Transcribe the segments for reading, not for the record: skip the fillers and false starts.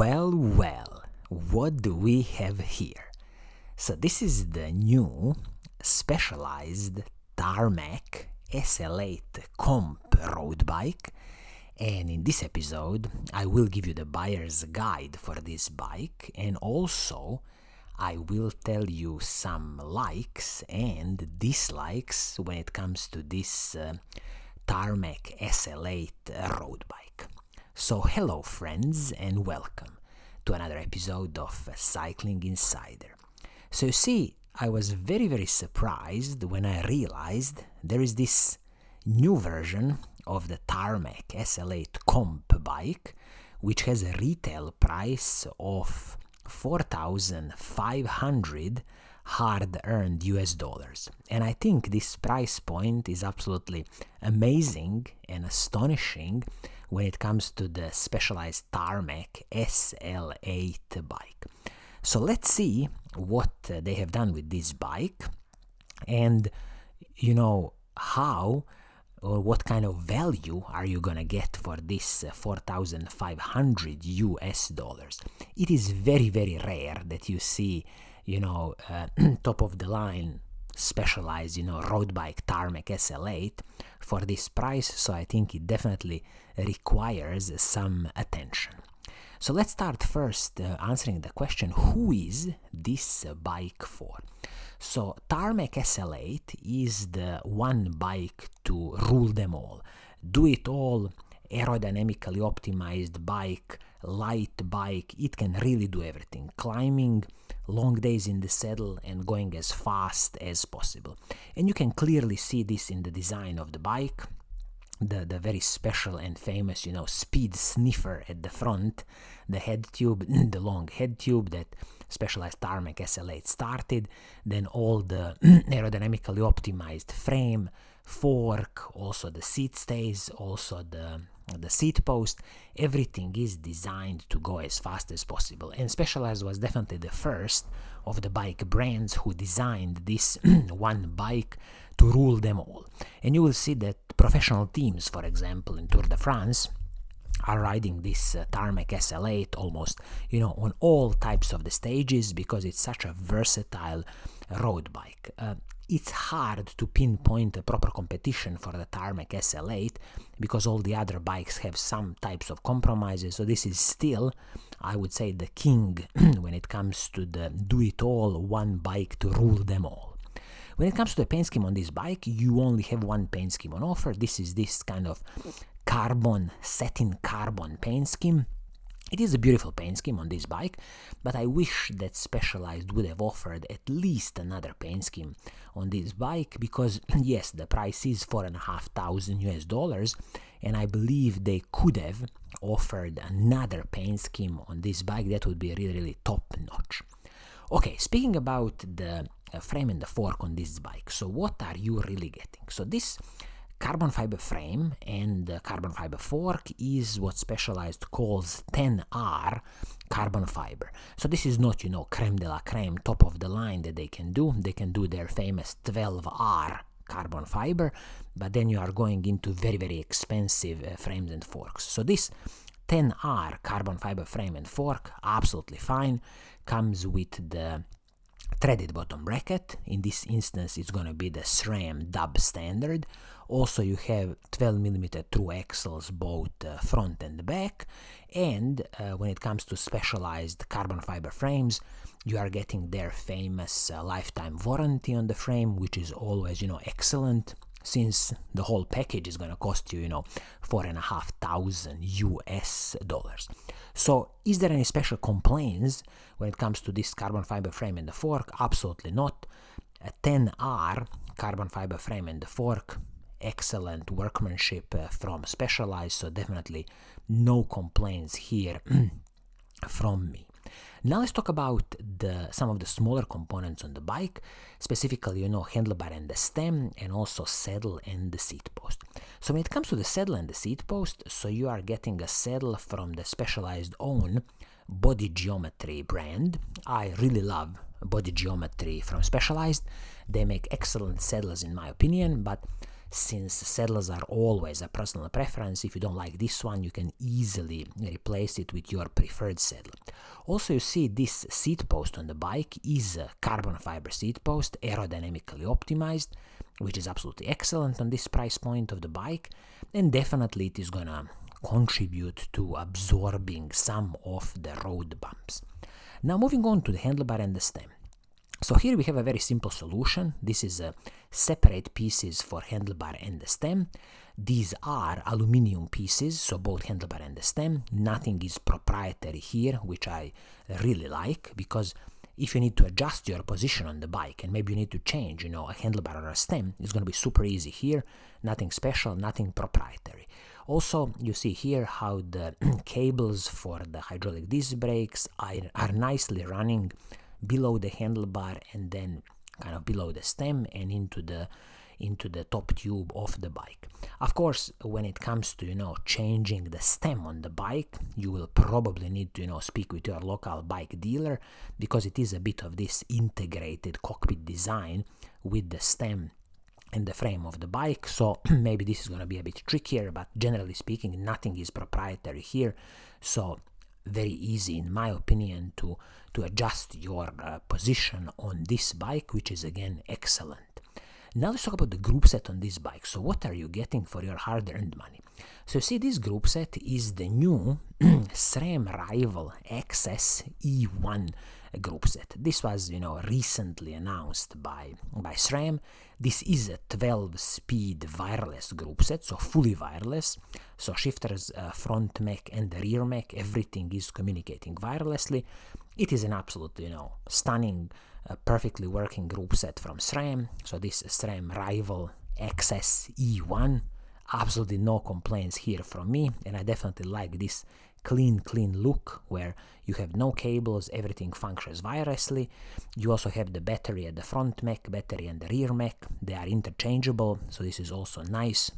Well, what do we have here? So this is the new Specialized Tarmac SL8 Comp road bike, and in this episode I will give you the buyer's guide for this bike, and also I will tell you some likes and dislikes when it comes to this Tarmac SL8 road bike. So hello friends and welcome to another episode of Cycling Insider. So you see, I was very surprised when I realized there is this new version of the Tarmac SL8 Comp bike, which has a retail price of 4,500 hard-earned US dollars. And I think this price point is absolutely amazing and astonishing when it comes to the Specialized Tarmac SL8 bike. So let's see what they have done with this bike and how or what kind of value are you gonna get for this 4,500 US dollars. It is very rare that you see top of the line Specialized road bike Tarmac SL8 for this price, so I think it definitely requires some attention. So let's start first answering the question, who is this bike for? So Tarmac SL8 is the one bike to rule them all. Do it all, aerodynamically optimized bike, light bike, it can really do everything. Climbing, long days in the saddle, and going as fast as possible. And you can clearly see this in the design of the bike. The very special and famous, speed sniffer at the front, the head tube, the long head tube that Specialized Tarmac SL8 started, then all the aerodynamically optimized frame, fork, also the seat stays, also the seat post, everything is designed to go as fast as possible. And Specialized was definitely the first of the bike brands who designed this one bike to rule them all. And you will see that professional teams, for example, in Tour de France, are riding this Tarmac SL8 almost, on all types of the stages because it's such a versatile road bike. It's hard to pinpoint a proper competition for the Tarmac SL8 because all the other bikes have some types of compromises, so this is still, I would say, the king when it comes to the do-it-all, one bike to rule them all. When it comes to the paint scheme on this bike, you only have one paint scheme on offer. This is this kind of satin carbon paint scheme. It is a beautiful paint scheme on this bike, but I wish that Specialized would have offered at least another paint scheme on this bike because, yes, the price is $4,500 US dollars, and I believe they could have offered another paint scheme on this bike that would be really top notch. Okay, speaking about the frame and the fork on this bike, so what are you really getting? So this carbon fiber frame and carbon fiber fork is what Specialized calls 10R carbon fiber. So this is not, creme de la creme, top of the line that they can do. They can do their famous 12R carbon fiber, but then you are going into very expensive frames and forks. So this 10R carbon fiber frame and fork, absolutely fine, comes with the threaded bottom bracket. In this instance, it's going to be the SRAM dub standard. Also, you have 12mm through axles, both front and back. And when it comes to Specialized carbon fiber frames, you are getting their famous lifetime warranty on the frame, which is always, excellent, since the whole package is going to cost you, $4,500 US dollars. So, is there any special complaints when it comes to this carbon fiber frame and the fork? Absolutely not. A 10R carbon fiber frame and the fork, excellent workmanship from Specialized, so definitely no complaints here from me. Now let's talk about some of the smaller components on the bike, specifically, handlebar and the stem, and also saddle and the seat post. So when it comes to the saddle and the seat post, so you are getting a saddle from the Specialized own Body Geometry brand. I really love Body Geometry from Specialized. They make excellent saddles in my opinion, but since saddles are always a personal preference, if you don't like this one, you can easily replace it with your preferred saddle. Also, you see this seat post on the bike is a carbon fiber seat post, aerodynamically optimized, which is absolutely excellent on this price point of the bike, and definitely it is gonna contribute to absorbing some of the road bumps. Now moving on to the handlebar and the stem. So here we have a very simple solution. This is separate pieces for handlebar and the stem. These are aluminum pieces, so both handlebar and the stem. Nothing is proprietary here, which I really like, because if you need to adjust your position on the bike and maybe you need to change, a handlebar or a stem, it's going to be super easy here. Nothing special, nothing proprietary. Also, you see here how the cables for the hydraulic disc brakes are nicely running below the handlebar and then kind of below the stem and into the top tube of the bike. Of course, when it comes to changing the stem on the bike, you will probably need to speak with your local bike dealer, because it is a bit of this integrated cockpit design with the stem and the frame of the bike, so maybe this is going to be a bit trickier, but generally speaking, nothing is proprietary here, so very easy in my opinion to adjust your position on this bike, which is again excellent. Now let's talk about the group set on this bike. So what are you getting for your hard-earned money? So you see, this group set is the new SRAM rival XS E1 group set. This was recently announced by SRAM. This is a 12-speed wireless group set, so fully wireless. So shifters, front mech and the rear mech, everything is communicating wirelessly. It is an absolutely stunning, perfectly working group set from SRAM. So this SRAM rival XS E1, absolutely no complaints here from me, and I definitely like this clean look where you have no cables, everything functions wirelessly. You also have the battery at the front mech, battery and the rear mech. They are interchangeable, so this is also nice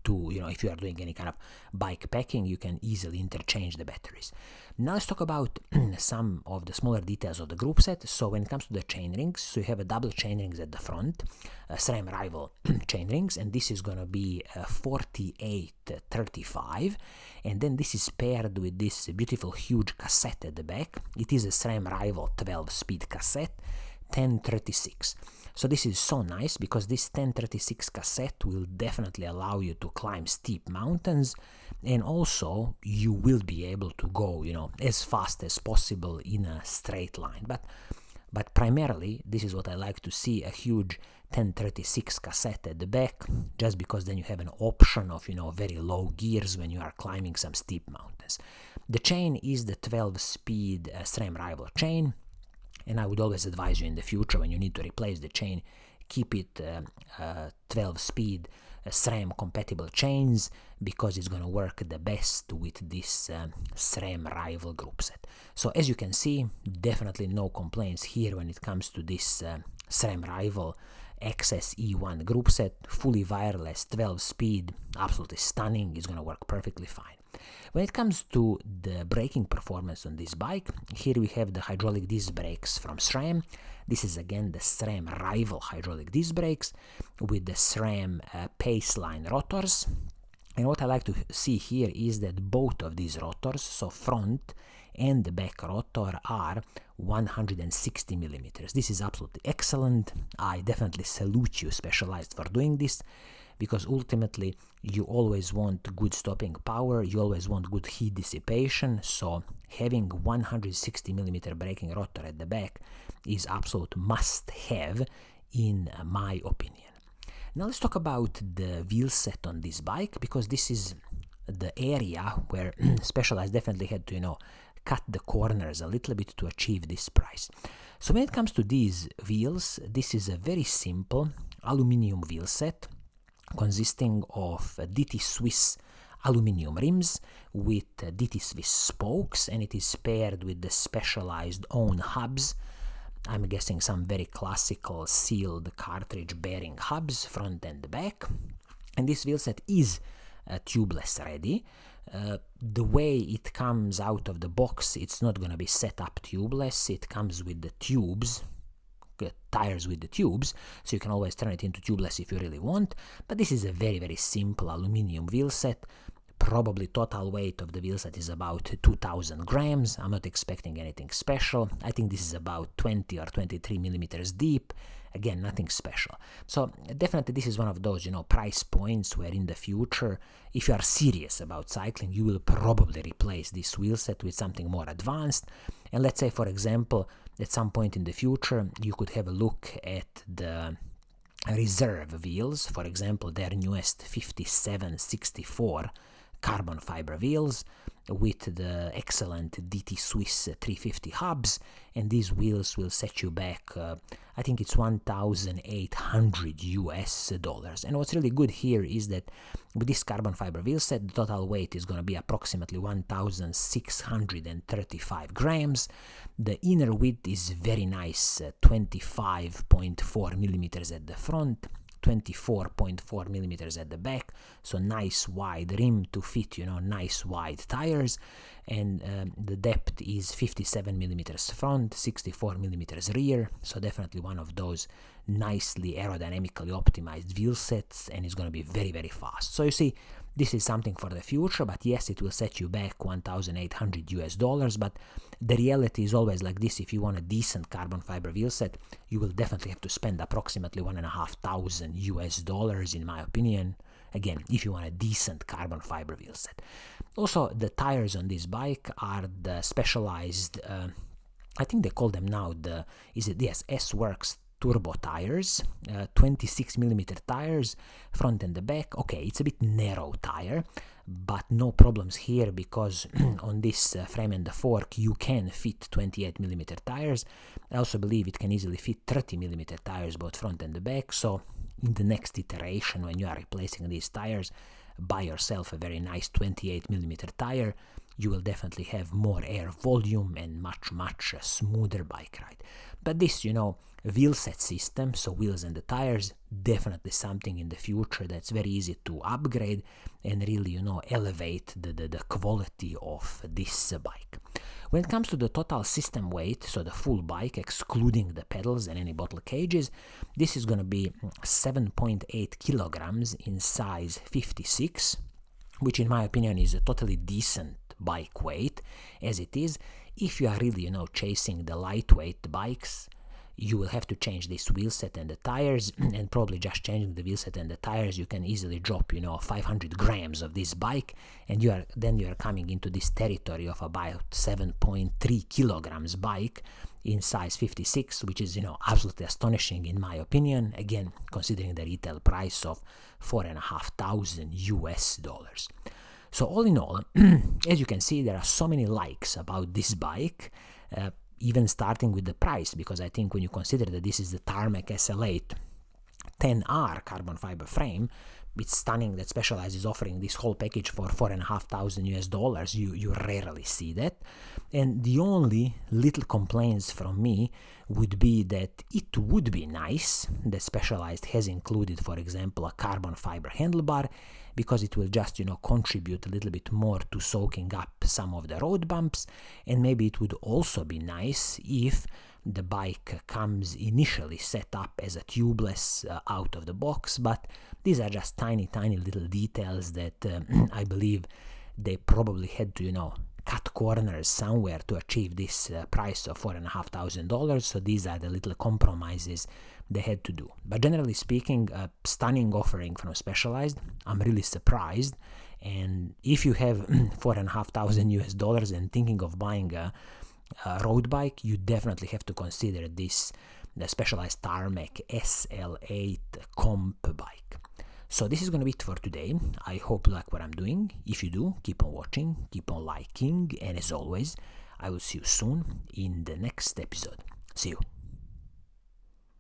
to, if you are doing any kind of bike packing, you can easily interchange the batteries. Now let's talk about some of the smaller details of the group set. So when it comes to the chain rings, so you have a double chain rings at the front, SRAM rival chain rings, and this is going to be 4835, and then this is paired with this beautiful huge cassette at the back. It is a SRAM rival 12-speed cassette, 1036. So this is so nice, because this 1036 cassette will definitely allow you to climb steep mountains, and also you will be able to go, as fast as possible in a straight line. But primarily, this is what I like to see, a huge 1036 cassette at the back, just because then you have an option of, very low gears when you are climbing some steep mountains. The chain is the 12-speed SRAM rival chain. And I would always advise you in the future, when you need to replace the chain, keep it 12-speed SRAM compatible chains, because it's going to work the best with this SRAM rival group set. So as you can see, definitely no complaints here when it comes to this SRAM rival XS E1 group set, fully wireless, 12-speed, absolutely stunning. It's going to work perfectly fine. When it comes to the braking performance on this bike, here we have the hydraulic disc brakes from SRAM. This is again the SRAM rival hydraulic disc brakes with the SRAM Paceline rotors. And what I like to see here is that both of these rotors, so front and the back rotor, are 160 millimeters. This is absolutely excellent. I definitely salute you, Specialized, for doing this, because ultimately you always want good stopping power, you always want good heat dissipation, so having 160 millimeter braking rotor at the back is absolute must-have in my opinion. Now let's talk about the wheel set on this bike, because this is the area where Specialized definitely had to, cut the corners a little bit to achieve this price. So when it comes to these wheels, this is a very simple aluminum wheel set consisting of DT Swiss aluminum rims with DT Swiss spokes, and it is paired with the Specialized own hubs. I'm guessing some very classical sealed cartridge bearing hubs, front and back. And this wheel set is tubeless ready. The way it comes out of the box, it's not going to be set up tubeless. It comes with the tubes tires with the tubes, so you can always turn it into tubeless if you really want. But this is a very, very simple aluminum wheel set. Probably total weight of the wheel set is about 2,000 grams. I'm not expecting anything special. I think this is about 20 or 23 millimeters deep. Again, nothing special. So definitely this is one of those, price points where in the future, if you are serious about cycling, you will probably replace this wheel set with something more advanced. And let's say, for example, at some point in the future, you could have a look at the reserve wheels. For example, their newest 5764 carbon fiber wheels with the excellent DT Swiss 350 hubs, and these wheels will set you back, I think it's $1,800. And what's really good here is that with this carbon fiber wheel set, the total weight is going to be approximately 1,635 grams. The inner width is very nice, 25.4 millimeters at the front, 24.4 millimeters at the back, so nice wide rim to fit, nice wide tires. And the depth is 57 millimeters front, 64 millimeters rear, so definitely one of those nicely aerodynamically optimized wheel sets, and it's going to be very, very fast. So you see, this is something for the future, but yes, it will set you back $1,800, but the reality is always like this. If you want a decent carbon fiber wheel set, you will definitely have to spend approximately $1,500, in my opinion. Again, if you want a decent carbon fiber wheel set. Also, the tires on this bike are the Specialized, I think they call them now S-Works turbo tires, 26 millimeter tires, front and the back. Okay, it's a bit narrow tire, but no problems here because on this frame and the fork you can fit 28 millimeter tires. I also believe it can easily fit 30 millimeter tires, both front and the back. So in the next iteration, when you are replacing these tires, buy yourself a very nice 28 millimeter tire. You will definitely have more air volume and much smoother bike ride. But this, wheel set system, so wheels and the tires, definitely something in the future that's very easy to upgrade and really, elevate the quality of this bike. When it comes to the total system weight, so the full bike, excluding the pedals and any bottle cages, this is going to be 7.8 kilograms in size 56, which in my opinion is a totally decent bike weight as it is. If you are really, chasing the lightweight bikes, you will have to change this wheel set and the tires, and probably just changing the wheel set and the tires, you can easily drop, 500 grams of this bike, and you are coming into this territory of about 7.3 kilograms bike in size 56, which is, absolutely astonishing in my opinion, again, considering the retail price of $4,500. So all in all, as you can see, there are so many likes about this bike, even starting with the price, because I think when you consider that this is the Tarmac SL8 10R carbon fiber frame, it's stunning that Specialized is offering this whole package for $4,500. You rarely see that. And the only little complaints from me would be that it would be nice that Specialized has included, for example, a carbon fiber handlebar, because it will just, contribute a little bit more to soaking up some of the road bumps. And maybe it would also be nice if the bike comes initially set up as a tubeless out of the box, but these are just tiny little details that I believe they probably had to, cut corners somewhere to achieve this price of $4,500. So these are the little compromises they had to do. But generally speaking, a stunning offering from Specialized. I'm really surprised. And if you have $4,500 and thinking of buying a road bike, you definitely have to consider the Specialized Tarmac SL8 Comp bike. So this is going to be it for today. I hope you like what I'm doing. If you do, keep on watching, keep on liking, and as always, I will see you soon in the next episode. See you.